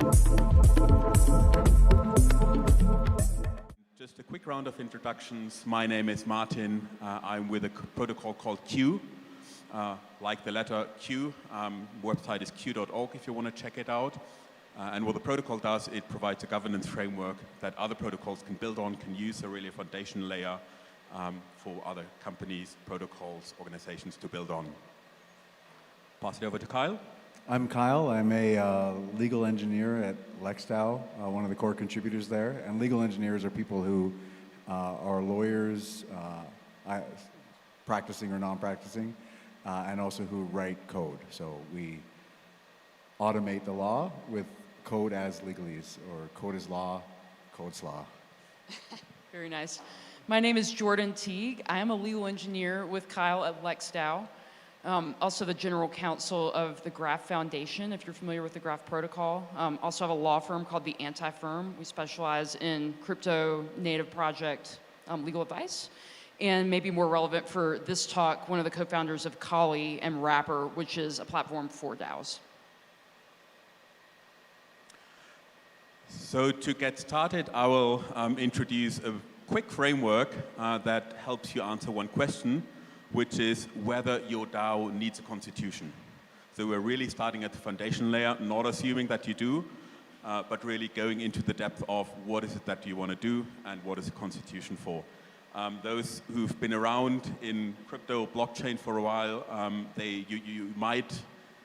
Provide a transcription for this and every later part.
Just a quick round of introductions. My name is Martin. I'm with a protocol called Q, like the letter Q. Website is q.org if you want to check it out. And what the protocol does, it provides a governance framework that other protocols can build on, can use, so really a foundation layer for other companies, protocols, organizations to build on. Pass it over to Kyle. I'm Kyle. I'm a legal engineer at LexDAO, one of the core contributors there. And legal engineers are people who are lawyers, practicing or non-practicing, and also who write code. So we automate the law with code as legalese, or code is law, code's law. Very nice. My name is Jordan Teague. I am a legal engineer with Kyle at LexDAO. Also the general counsel of the Graph Foundation, if you're familiar with the Graph protocol. Also have a law firm called the Anti-Firm. We specialize in crypto native project legal advice. And maybe more relevant for this talk, one of the co-founders of Kali and Wrapper, which is a platform for DAOs. So to get started, I will introduce a quick framework that helps you answer one question, which is whether your DAO needs a constitution. So we're really starting at the foundation layer, not assuming that you do, but really going into the depth of what is it that you want to do and what is a constitution for. Those who've been around in crypto blockchain for a while, you might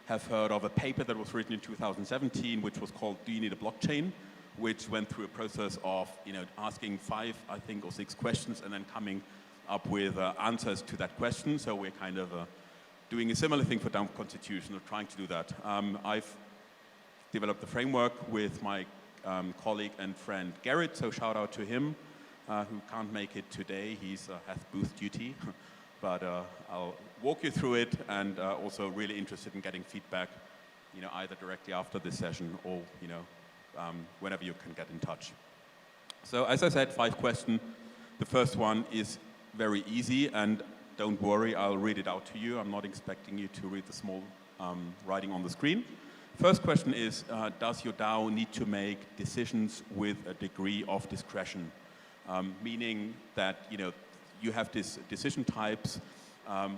have heard of a paper that was written in 2017, which was called "Do You Need a Blockchain?", which went through a process of asking 5, I think, or 6 questions and then coming up with answers to that question. So we're kind of doing a similar thing for DAO Constitution, or trying to do that. I've developed the framework with my colleague and friend Garrett, so shout out to him, who can't make it today. He's has booth duty, but I'll walk you through it, and also really interested in getting feedback, either directly after this session or whenever you can get in touch. So as I said, 5 questions. The first one is very easy, and don't worry, I'll read it out to you. I'm not expecting you to read the small writing on the screen. First question is, does your DAO need to make decisions with a degree of discretion? Meaning that you have these decision types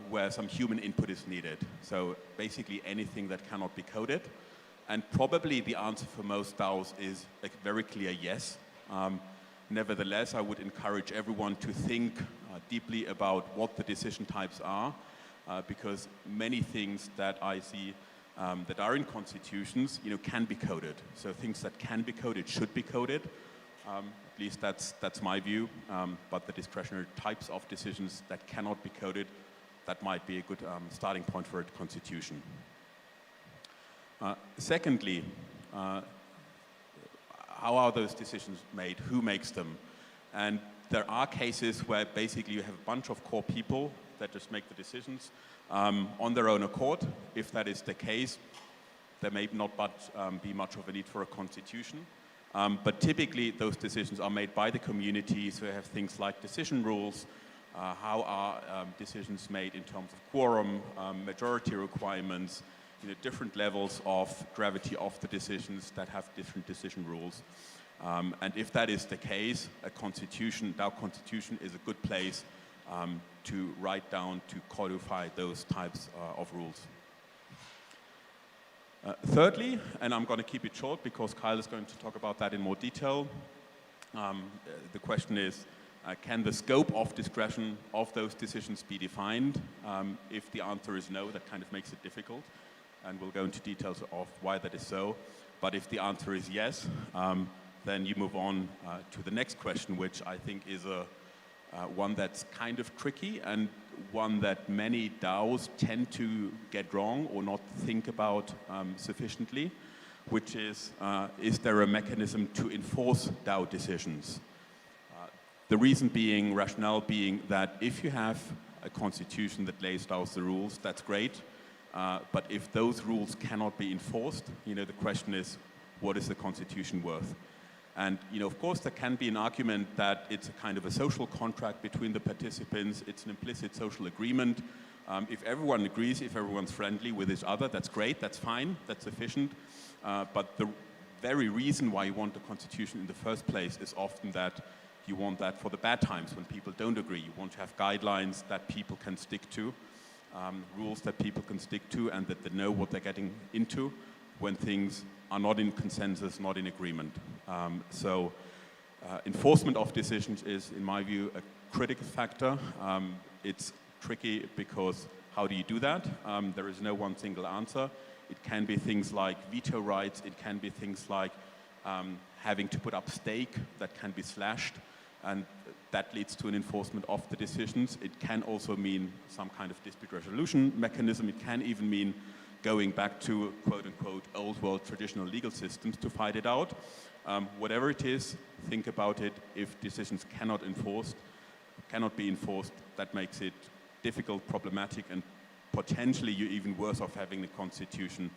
where some human input is needed. So basically anything that cannot be coded. And probably the answer for most DAOs is a very clear yes. Nevertheless, I would encourage everyone to think deeply about what the decision types are, because many things that I see that are in constitutions, can be coded. So things that can be coded should be coded. At least that's my view. But the discretionary types of decisions that cannot be coded, that might be a good starting point for a constitution. Secondly, how are those decisions made? Who makes them? And there are cases where basically you have a bunch of core people that just make the decisions on their own accord. If that is the case, there may not be much of a need for a constitution. But typically those decisions are made by the community, so you have things like decision rules. How are decisions made in terms of quorum, majority requirements, different levels of gravity of the decisions that have different decision rules. And if that is the case, a constitution, DAO Constitution, is a good place to write down, to codify those types of rules. Thirdly, and I'm going to keep it short because Kyle is going to talk about that in more detail, the question is, can the scope of discretion of those decisions be defined? If the answer is no, that kind of makes it difficult. And we'll go into details of why that is so. But if the answer is yes, then you move on to the next question, which I think is one that's kind of tricky and one that many DAOs tend to get wrong or not think about sufficiently, which is there a mechanism to enforce DAO decisions? The reason being, rationale being, that if you have a constitution that lays down the rules, that's great. But if those rules cannot be enforced, the question is, what is the constitution worth? And of course, there can be an argument that it's a kind of a social contract between the participants. It's an implicit social agreement. If everyone agrees, if everyone's friendly with each other, that's great, that's fine, that's sufficient. But very reason why you want the constitution in the first place is often that you want that for the bad times when people don't agree. You want to have guidelines that people can stick to, rules that people can stick to, and that they know what they're getting into when things are not in consensus, not in agreement. Enforcement of decisions is, in my view, a critical factor. It's tricky because how do you do that? There is no one single answer. It can be things like veto rights. It can be things like having to put up stake that can be slashed, and that leads to an enforcement of the decisions. It can also mean some kind of dispute resolution mechanism. It can even mean going back to, quote unquote, old world traditional legal systems to fight it out. Whatever it is, think about it. If decisions cannot be enforced, that makes it difficult, problematic, and potentially you're even worse off having the constitution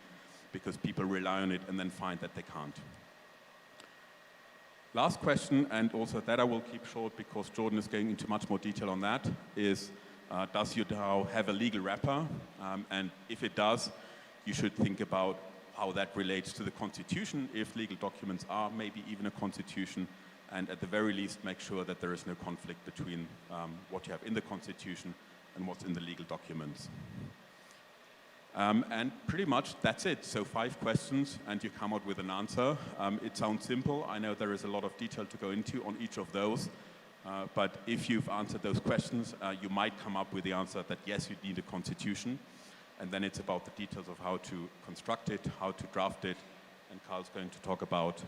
because people rely on it and then find that they can't. Last question, and also that I will keep short because Jordan is going into much more detail on that, is does your DAO have a legal wrapper? And if it does, you should think about how that relates to the constitution, if legal documents are maybe even a constitution, and at the very least make sure that there is no conflict between what you have in the constitution and what's in the legal documents. And pretty much that's it. So 5 questions and you come out with an answer. It sounds simple. I know there is a lot of detail to go into on each of those. But if you've answered those questions, you might come up with the answer that yes, you need a constitution. And then it's about the details of how to construct it, how to draft it. And Carl's going to talk about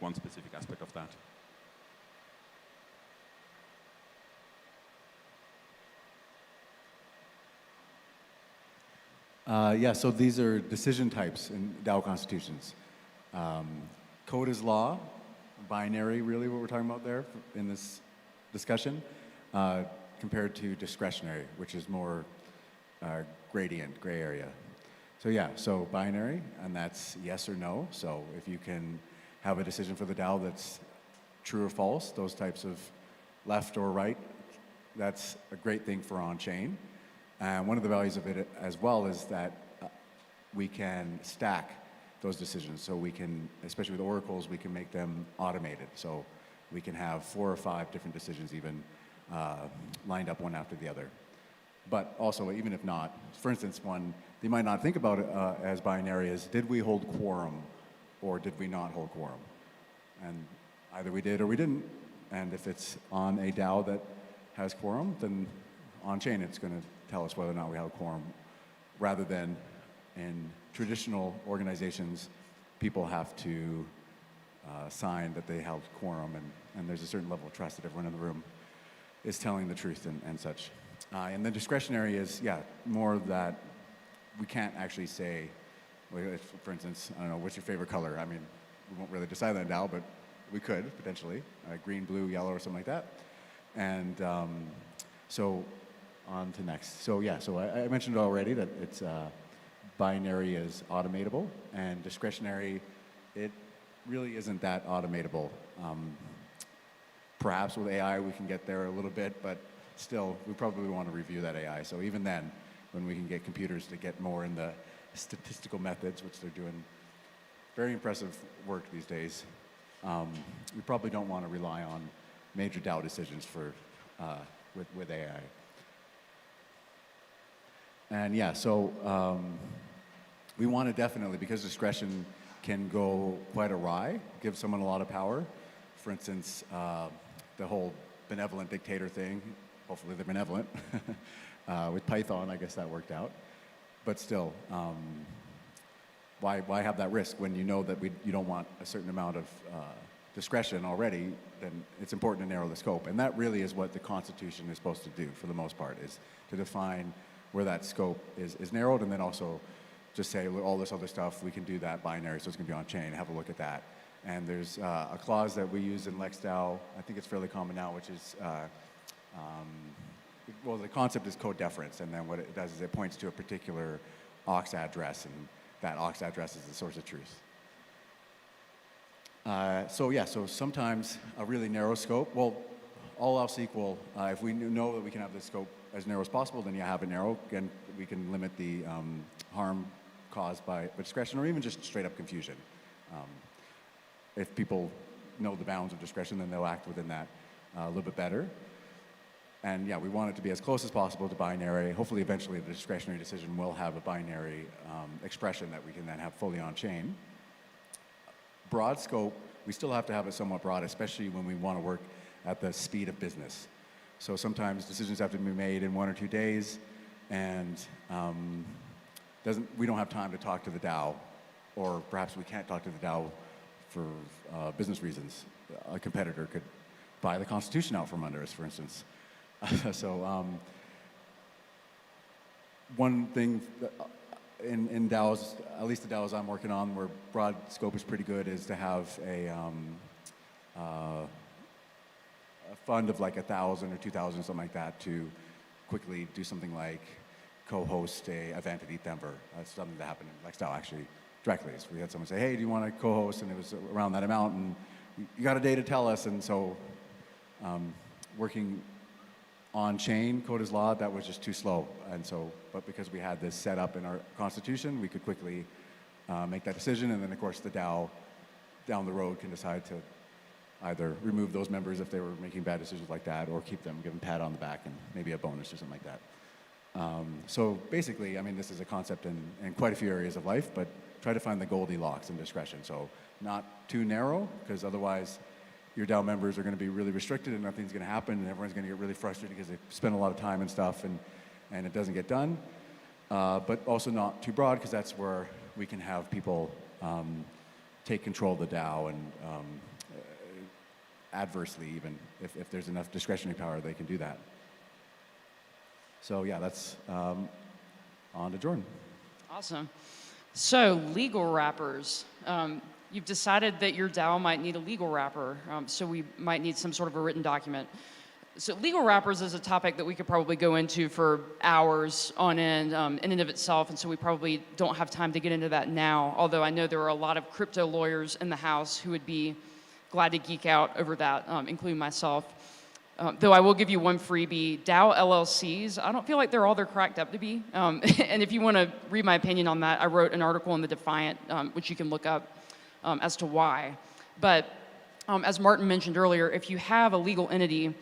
one specific aspect of that. Yeah, so these are decision types in DAO constitutions. Code is law, binary, really what we're talking about there in this discussion, compared to discretionary, which is more gradient, gray area. So yeah, so binary, and that's yes or no. So if you can have a decision for the DAO that's true or false, those types of left or right, that's a great thing for on-chain. And one of the values of it as well is that we can stack those decisions. So we can, especially with oracles, we can make them automated. So we can have 4 or 5 different decisions even lined up one after the other. But also, even if not, for instance, one you might not think about it as binary is, did we hold quorum or did we not hold quorum? And either we did or we didn't. And if it's on a DAO that has quorum, then on-chain it's going to tell us whether or not we have quorum, rather than in traditional organizations, people have to sign that they held quorum, and there's a certain level of trust that everyone in the room is telling the truth and such. And then discretionary is, yeah, more that we can't actually say, for instance, I don't know, what's your favorite color? I mean, we won't really decide that now, but we could, potentially. Green, blue, yellow, or something like that. And so on to next. So yeah, so I mentioned already that it's binary is automatable, and discretionary, it really isn't that automatable. Perhaps with AI we can get there a little bit, but still, we probably want to review that AI. So even then, when we can get computers to get more in the statistical methods, which they're doing very impressive work these days, we probably don't want to rely on major DAO decisions for with AI. And yeah, so we want to definitely, because discretion can go quite awry, give someone a lot of power. For instance, the whole benevolent dictator thing, hopefully they're benevolent. With Python, I guess that worked out. But still, why have that risk when you know that you don't want a certain amount of discretion already? Then it's important to narrow the scope. And that really is what the Constitution is supposed to do, for the most part, is to define where that scope is narrowed, and then also just say, all this other stuff, we can do that binary, so it's going to be on-chain. Have a look at that. And there's a clause that we use in LexDAO, I think it's fairly common now, which is, well, the concept is code deference, and then what it does is it points to a particular aux address, and that aux address is the source of truth. So yeah, so sometimes a really narrow scope, well, all else equal, if we know that we can have the scope as narrow as possible, then you have it narrow, and we can limit the harm caused by discretion, or even just straight up confusion. if people know the bounds of discretion, then they'll act within that a little bit better. And yeah, we want it to be as close as possible to binary. Hopefully, eventually, the discretionary decision will have a binary expression that we can then have fully on-chain. Broad scope, we still have to have it somewhat broad, especially when we want to work at the speed of business. So sometimes decisions have to be made in 1 or 2 days, and we don't have time to talk to the DAO, or perhaps we can't talk to the DAO for business reasons. A competitor could buy the Constitution out from under us, for instance. So one thing in DAOs, at least the DAOs I'm working on, where broad scope is pretty good, is to have a fund of like 1,000 or 2,000, something like that, to quickly do something like co-host a event at ETH Denver. That's something that happened in LexDAO actually directly. So we had someone say, hey, do you want to co-host? And it was around that amount, and you got a day to tell us. And so working on-chain, code is law, that was just too slow. And so, but because we had this set up in our constitution, we could quickly make that decision. And then, of course, the DAO down the road can decide to either remove those members if they were making bad decisions like that, or keep them, give them a pat on the back and maybe a bonus or something like that. So basically, I mean, this is a concept in quite a few areas of life, but try to find the Goldilocks in discretion. So not too narrow, because otherwise your DAO members are going to be really restricted and nothing's going to happen, and everyone's going to get really frustrated because they spend a lot of time and stuff, and it doesn't get done. But also not too broad, because that's where we can have people take control of the DAO, and adversely, even if there's enough discretionary power, they can do that. So yeah, that's on to Jordan. Awesome. So legal wrappers. You've decided that your DAO might need a legal wrapper, so we might need some sort of a written document. So legal wrappers is a topic that we could probably go into for hours on end in and of itself, and so we probably don't have time to get into that now, although I know there are a lot of crypto lawyers in the house who would be glad to geek out over that, including myself. Though I will give you one freebie, DAO LLCs, I don't feel like they're all they're cracked up to be. And if you want to read my opinion on that, I wrote an article in the Defiant, which you can look up as to why. But as Martin mentioned earlier, if you have a legal entity,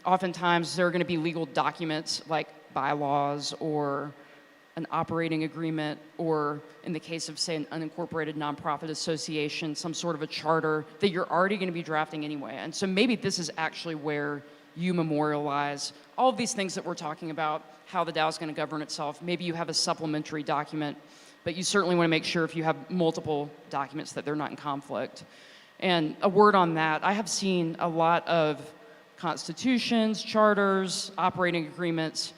oftentimes there are going to be legal documents like bylaws or an operating agreement, or in the case of, say, an unincorporated nonprofit association, some sort of a charter that you're already going to be drafting anyway. And so maybe this is actually where you memorialize all of these things that we're talking about, how the DAO is going to govern itself. Maybe you have a supplementary document, but you certainly want to make sure if you have multiple documents that they're not in conflict. And a word on that, I have seen a lot of constitutions, charters, operating agreements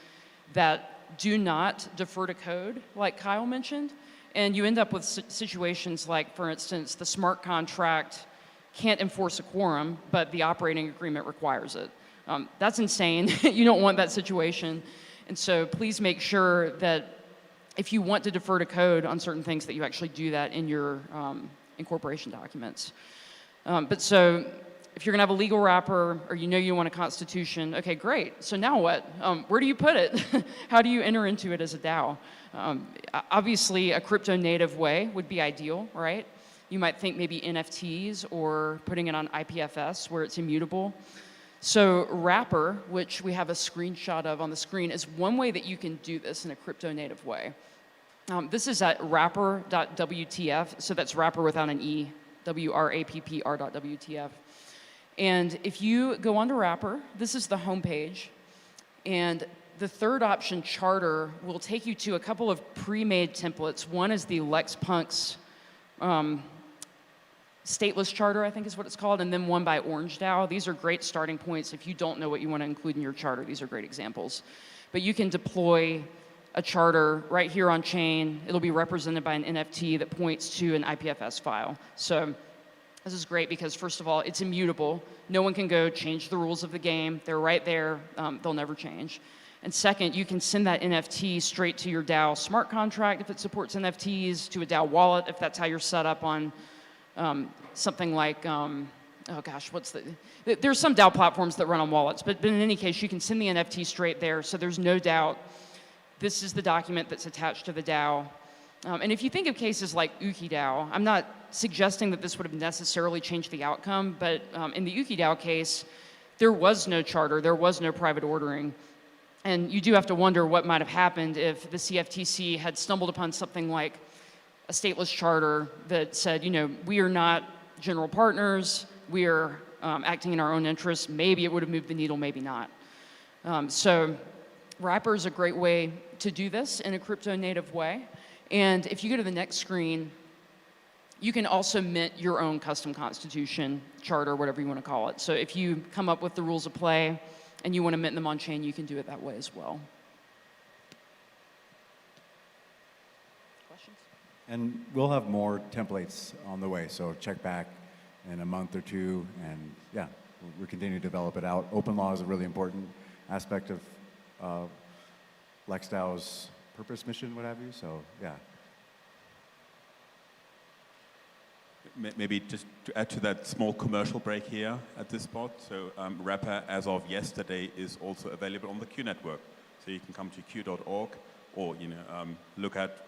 that do not defer to code, like Kyle mentioned, and you end up with situations like, for instance, the smart contract can't enforce a quorum, but the operating agreement requires it. That's insane. You don't want that situation. And so please make sure that if you want to defer to code on certain things, that you actually do that in your incorporation documents. But so if you're going to have a legal wrapper, or you want a constitution, okay, great. So now what? Where do you put it? How do you enter into it as a DAO? Obviously, a crypto-native way would be ideal, right? You might think maybe NFTs or putting it on IPFS where it's immutable. So wrapper, which we have a screenshot of on the screen, is one way that you can do this in a crypto-native way. This is at wrapper.wtf, so that's wrapper without an E, WRAPPR.WTF. And if you go onto Wrapper, this is the homepage, and the third option, Charter, will take you to a couple of pre-made templates. One is the LexPunks stateless charter, I think is what it's called, and then one by Orange DAO. These are great starting points. If you don't know what you want to include in your charter, these are great examples. But you can deploy a charter right here on chain. It'll be represented by an NFT that points to an IPFS file. So this is great because, first of all, it's immutable. No one can go change the rules of the game. They're right there. They'll never change. And second, you can send that NFT straight to your DAO smart contract if it supports NFTs, to a DAO wallet if that's how you're set up on something like, oh gosh, there's some DAO platforms that run on wallets, but in any case, you can send the NFT straight there, so there's no doubt this is the document that's attached to the DAO. And if you think of cases like UkiDAO, I'm not suggesting that this would have necessarily changed the outcome, but in the UkiDAO case, there was no charter, there was no private ordering. And you do have to wonder what might have happened if the CFTC had stumbled upon something like a stateless charter that said, we are not general partners, we are acting in our own interests. Maybe it would have moved the needle, maybe not. So Wrapper is a great way to do this in a crypto native way. And if you go to the next screen, you can also mint your own custom constitution, charter, whatever you want to call it. So if you come up with the rules of play and you want to mint them on chain, you can do it that way as well. Questions? And we'll have more templates on the way, so check back in a month or two, and yeah, we'll continue to develop it out. Open law is a really important aspect of LexDAO's purpose, mission, what have you, so yeah. Maybe just to add to that small commercial break here at this spot. So Wrapper, as of yesterday, is also available on the Q network. So you can come to q.org or look at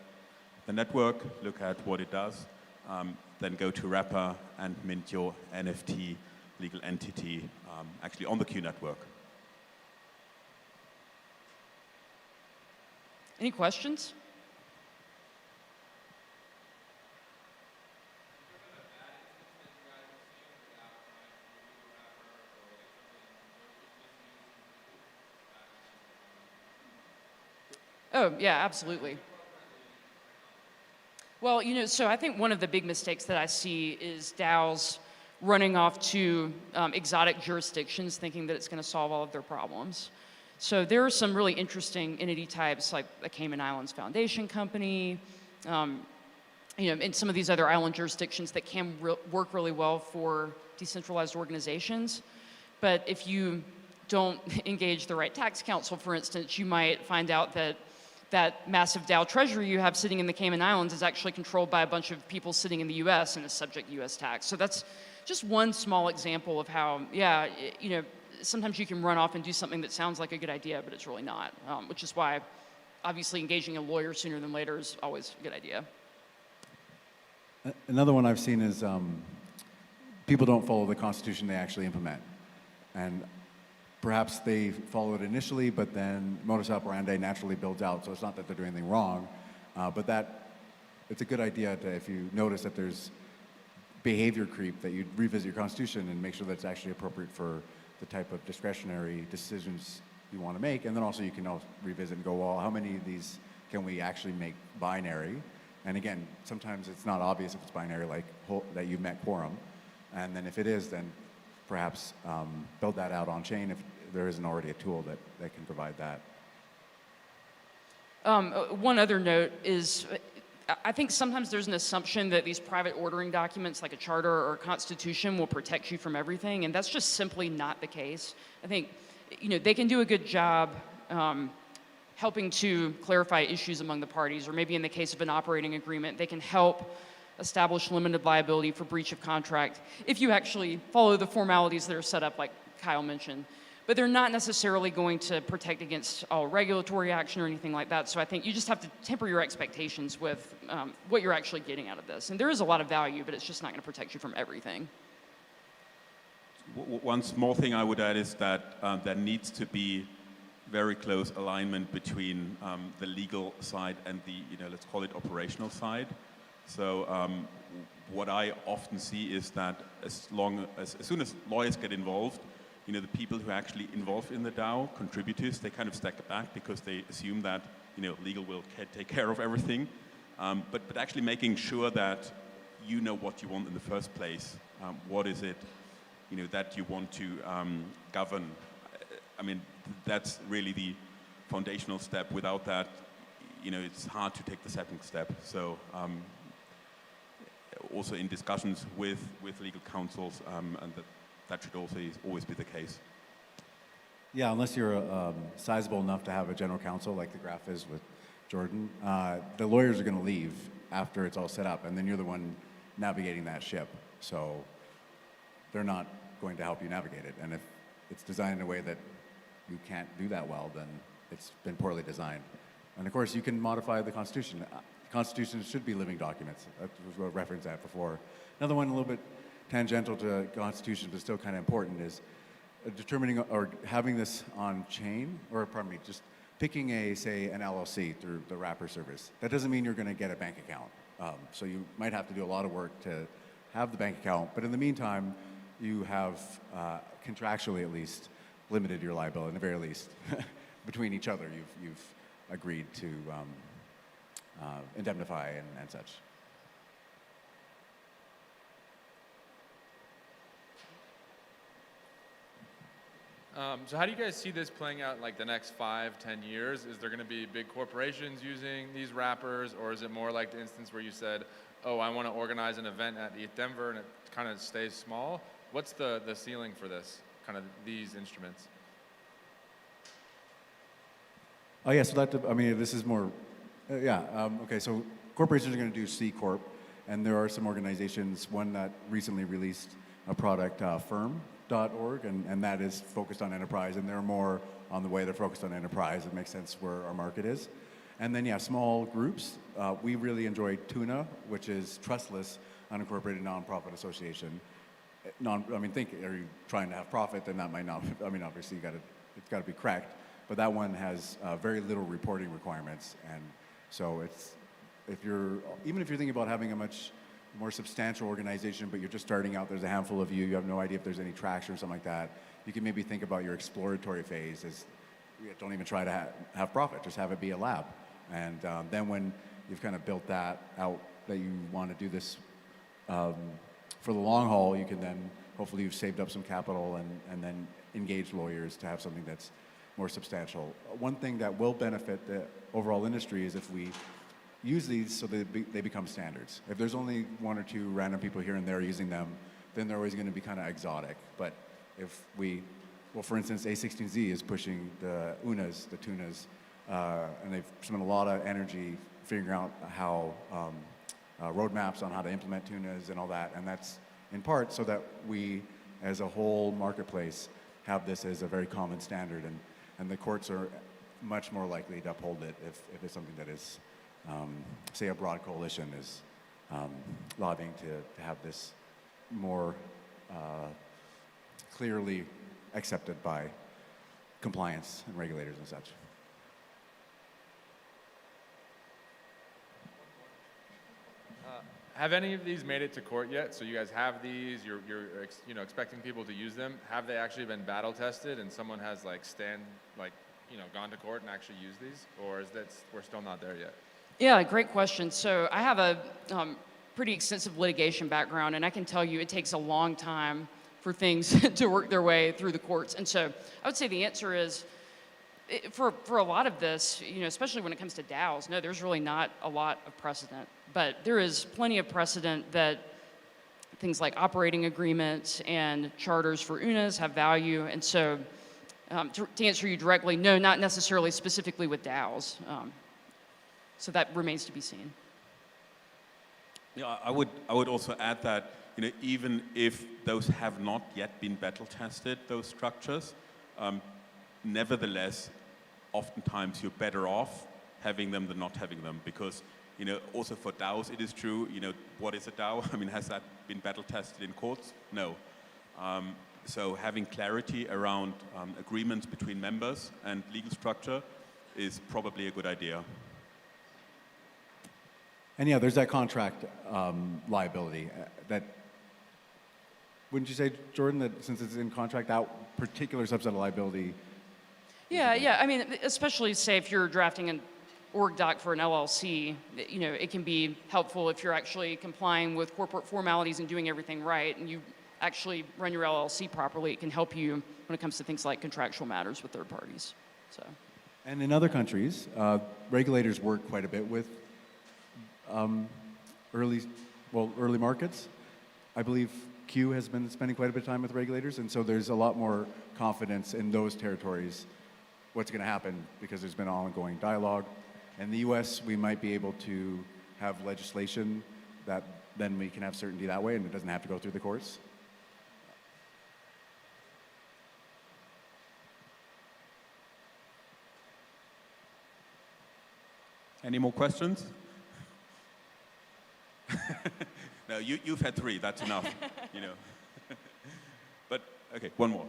the network, look at what it does, then go to Wrapper and mint your NFT legal entity actually on the Q network. Any questions? Oh, yeah, absolutely. Well, so I think one of the big mistakes that I see is DAOs running off to exotic jurisdictions thinking that it's going to solve all of their problems. So there are some really interesting entity types like the Cayman Islands Foundation Company, and some of these other island jurisdictions that can work really well for decentralized organizations. But if you don't engage the right tax counsel, for instance, you might find out that that massive DAO treasury you have sitting in the Cayman Islands is actually controlled by a bunch of people sitting in the US and is subject to US tax. So that's just one small example of how, sometimes you can run off and do something that sounds like a good idea, but it's really not, which is why obviously engaging a lawyer sooner than later is always a good idea. Another one I've seen is people don't follow the Constitution they actually implement. And perhaps they follow it initially, but then modus operandi naturally builds out. So it's not that they're doing anything wrong, but it's a good idea to, if you notice that there's behavior creep, that you revisit your Constitution and make sure that it's actually appropriate for the type of discretionary decisions you want to make. And then also you can also revisit and go, well, how many of these can we actually make binary? And again, sometimes it's not obvious if it's binary, like that you've met quorum. And then if it is, then perhaps build that out on chain if there isn't already a tool that can provide that. One other note is, I think sometimes there's an assumption that these private ordering documents like a charter or a constitution will protect you from everything, and that's just simply not the case. I think they can do a good job helping to clarify issues among the parties, or maybe in the case of an operating agreement, they can help establish limited liability for breach of contract if you actually follow the formalities that are set up, like Kyle mentioned. But they're not necessarily going to protect against all regulatory action or anything like that. So I think you just have to temper your expectations with what you're actually getting out of this. And there is a lot of value, but it's just not going to protect you from everything. One small thing I would add is that there needs to be very close alignment between the legal side and the, let's call it operational side. So what I often see is that as soon as lawyers get involved, the people who are actually involved in the DAO, contributors, they kind of stack back because they assume that legal will take care of everything. But actually making sure that you know what you want in the first place. What is it that you want to govern? I mean, that's really the foundational step. Without that, it's hard to take the second step. So also in discussions with legal counsels, and that should also always be the case. Yeah, unless you're sizable enough to have a general counsel like the graph is with Jordan, the lawyers are going to leave after it's all set up, and then you're the one navigating that ship. So they're not going to help you navigate it. And if it's designed in a way that you can't do that well, then it's been poorly designed. And of course, you can modify the Constitution. Constitutions should be living documents. That was what I referenced that before. Another one a little bit tangential to Constitution, but still kind of important, is determining or having this on chain, or pardon me, just picking say an LLC through the wrapper service. That doesn't mean you're going to get a bank account. So you might have to do a lot of work to have the bank account, but in the meantime, you have contractually at least limited your liability, at the very least, between each other. You've agreed to indemnify and such. So how do you guys see this playing out like the next 5-10 years? Is there going to be big corporations using these wrappers, or is it more like the instance where you said, oh, I want to organize an event at ETH Denver and it kind of stays small? What's the ceiling for this, kind of these instruments? Oh yeah, so this is more, okay, so corporations are going to do C Corp, and there are some organizations, one that recently released a product, firm.org, and that is focused on enterprise, and they're more on the way they're focused on enterprise. It makes sense where our market is. And then, small groups. We really enjoy Tuna, which is trustless, unincorporated nonprofit association. Are you trying to have profit? Then that might not. Obviously, it's got to be correct. But that one has very little reporting requirements, and so even if you're thinking about having a much more substantial organization, but you're just starting out, there's a handful of you have no idea if there's any traction or something like that, you can maybe think about your exploratory phase as don't even try to have profit, just have it be a lab. And then when you've kind of built that out, that you want to do this for the long haul, you can then, hopefully you've saved up some capital and then engage lawyers to have something that's more substantial. One thing that will benefit the overall industry is if we use these so they become standards. If there's only one or two random people here and there using them, then they're always going to be kind of exotic. But if for instance, A16Z is pushing the UNAs, the tunas, and they've spent a lot of energy figuring out how roadmaps on how to implement tunas and all that, and that's in part so that we, as a whole marketplace, have this as a very common standard, and the courts are much more likely to uphold it if it's something that is, say, a broad coalition is lobbying to have this more clearly accepted by compliance and regulators and such. Have any of these made it to court yet? So you guys have these, you're expecting people to use them. Have they actually been battle tested and someone has gone to court and actually used these? Or is that we're still not there yet? Yeah, great question. So I have a pretty extensive litigation background, and I can tell you it takes a long time for things to work their way through the courts. And so I would say the answer is, for a lot of this, especially when it comes to DAOs, no, there's really not a lot of precedent. But there is plenty of precedent that things like operating agreements and charters for UNAs have value. And so to answer you directly, no, not necessarily specifically with DAOs. So that remains to be seen. Yeah, I would also add that even if those have not yet been battle tested, those structures, nevertheless, oftentimes you're better off having them than not having them, because also for DAOs it is true. What is a DAO? Has that been battle tested in courts? No. So having clarity around agreements between members and legal structure is probably a good idea. And yeah, there's that contract liability. That wouldn't you say, Jordan, that since it's in contract, that particular subset of liability? Yeah. Especially say if you're drafting an org doc for an LLC, it can be helpful if you're actually complying with corporate formalities and doing everything right, and you actually run your LLC properly. It can help you when it comes to things like contractual matters with third parties. So. And in other countries, regulators work quite a bit with early markets. I believe Q has been spending quite a bit of time with regulators, and so there's a lot more confidence in those territories what's going to happen because there's been ongoing dialogue. In the US, we might be able to have legislation that then we can have certainty that way, and it doesn't have to go through the courts. Any more questions? No, you've had 3. That's enough. You know. But okay, one more. What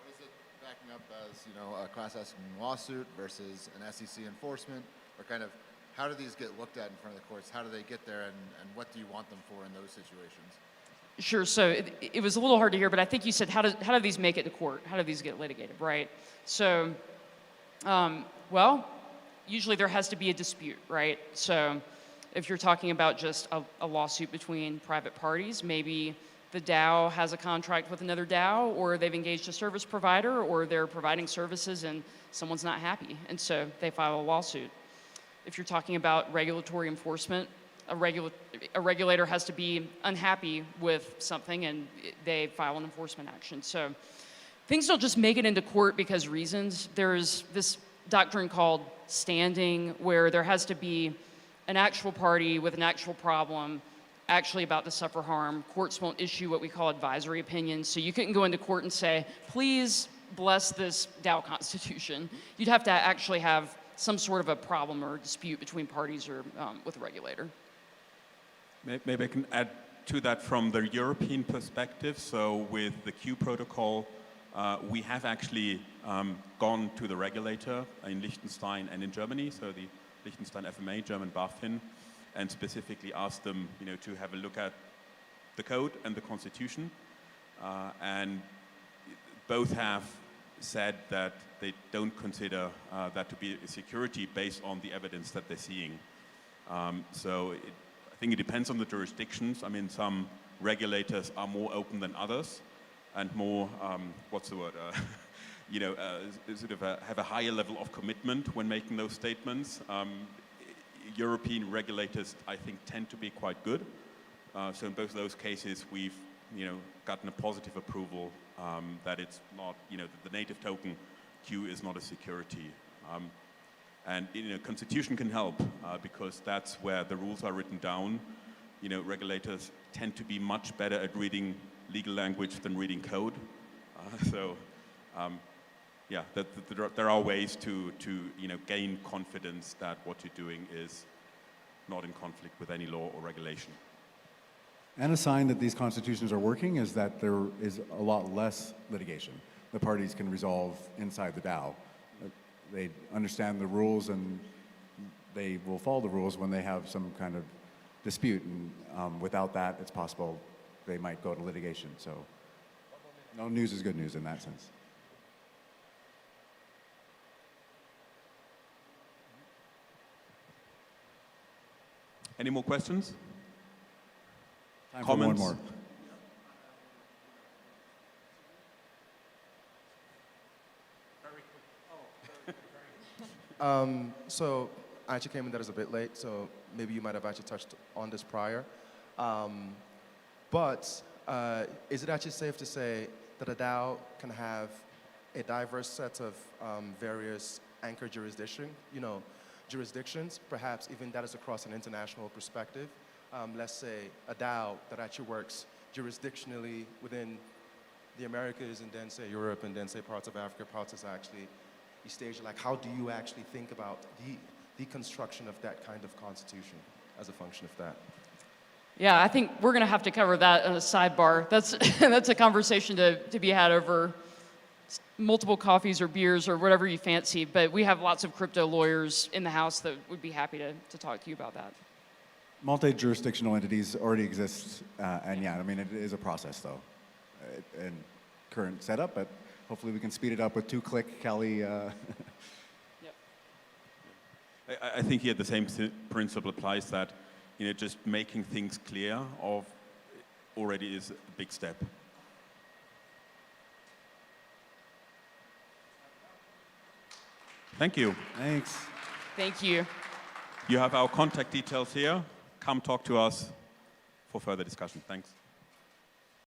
is it backing up as, a class action lawsuit versus an SEC enforcement, or kind of how do these get looked at in front of the courts? How do they get there, and what do you want them for in those situations? Sure. So it was a little hard to hear, but I think you said, how do these make it to court? How do these get litigated, right? So, well, usually there has to be a dispute, right? So if you're talking about just a lawsuit between private parties, maybe the DAO has a contract with another DAO, or they've engaged a service provider, or they're providing services and someone's not happy, and so they file a lawsuit. If you're talking about regulatory enforcement, a regulator has to be unhappy with something and they file an enforcement action. So things don't just make it into court because reasons. There's this doctrine called standing, where there has to be an actual party with an actual problem actually about to suffer harm. Courts won't issue what we call advisory opinions. So you couldn't go into court and say, please bless this DAO Constitution. You'd have to actually have some sort of a problem or dispute between parties or with a regulator. Maybe I can add to that from the European perspective. So with the Q protocol, we have actually gone to the regulator in Liechtenstein and in Germany, so the Liechtenstein FMA, German BaFin, and specifically asked them, to have a look at the code and the constitution. And both have said that they don't consider that to be a security based on the evidence that they're seeing. I think it depends on the jurisdictions. I mean, some regulators are more open than others, and more, have a higher level of commitment when making those statements. European regulators, I think, tend to be quite good. So in both of those cases, we've, gotten a positive approval that it's not, the native token Q is not a security. And constitution can help because that's where the rules are written down. Regulators tend to be much better at reading legal language than reading code. There are ways to gain confidence that what you're doing is not in conflict with any law or regulation. And a sign that these constitutions are working is that there is a lot less litigation. The parties can resolve inside the DAO. They understand the rules and they will follow the rules when they have some kind of dispute. And without that, it's possible they might go to litigation. So no news is good news in that sense. Any more questions? Time Comments? for one more. So I actually came in that is a bit late, so maybe you might have actually touched on this prior. But is it actually safe to say that a DAO can have a diverse set of various anchor jurisdictions, perhaps even that is across an international perspective? Let's say a DAO that actually works jurisdictionally within the Americas, and then say Europe, and then say parts of Africa, parts is actually East Asia. Like, how do you actually think about the construction of that kind of constitution as a function of that? Yeah, I think we're going to have to cover that in a sidebar. That's a conversation to be had over multiple coffees or beers or whatever you fancy. But we have lots of crypto lawyers in the house that would be happy to talk to you about that. Multi-jurisdictional entities already exist, and yeah, I mean, it is a process, though, in current setup, but hopefully we can speed it up with two-click Cali. Yep. I think here the same principle applies, that just making things clear already is a big step. Thank you. Thanks. Thank you. You have our contact details here. Come talk to us for further discussion. Thanks.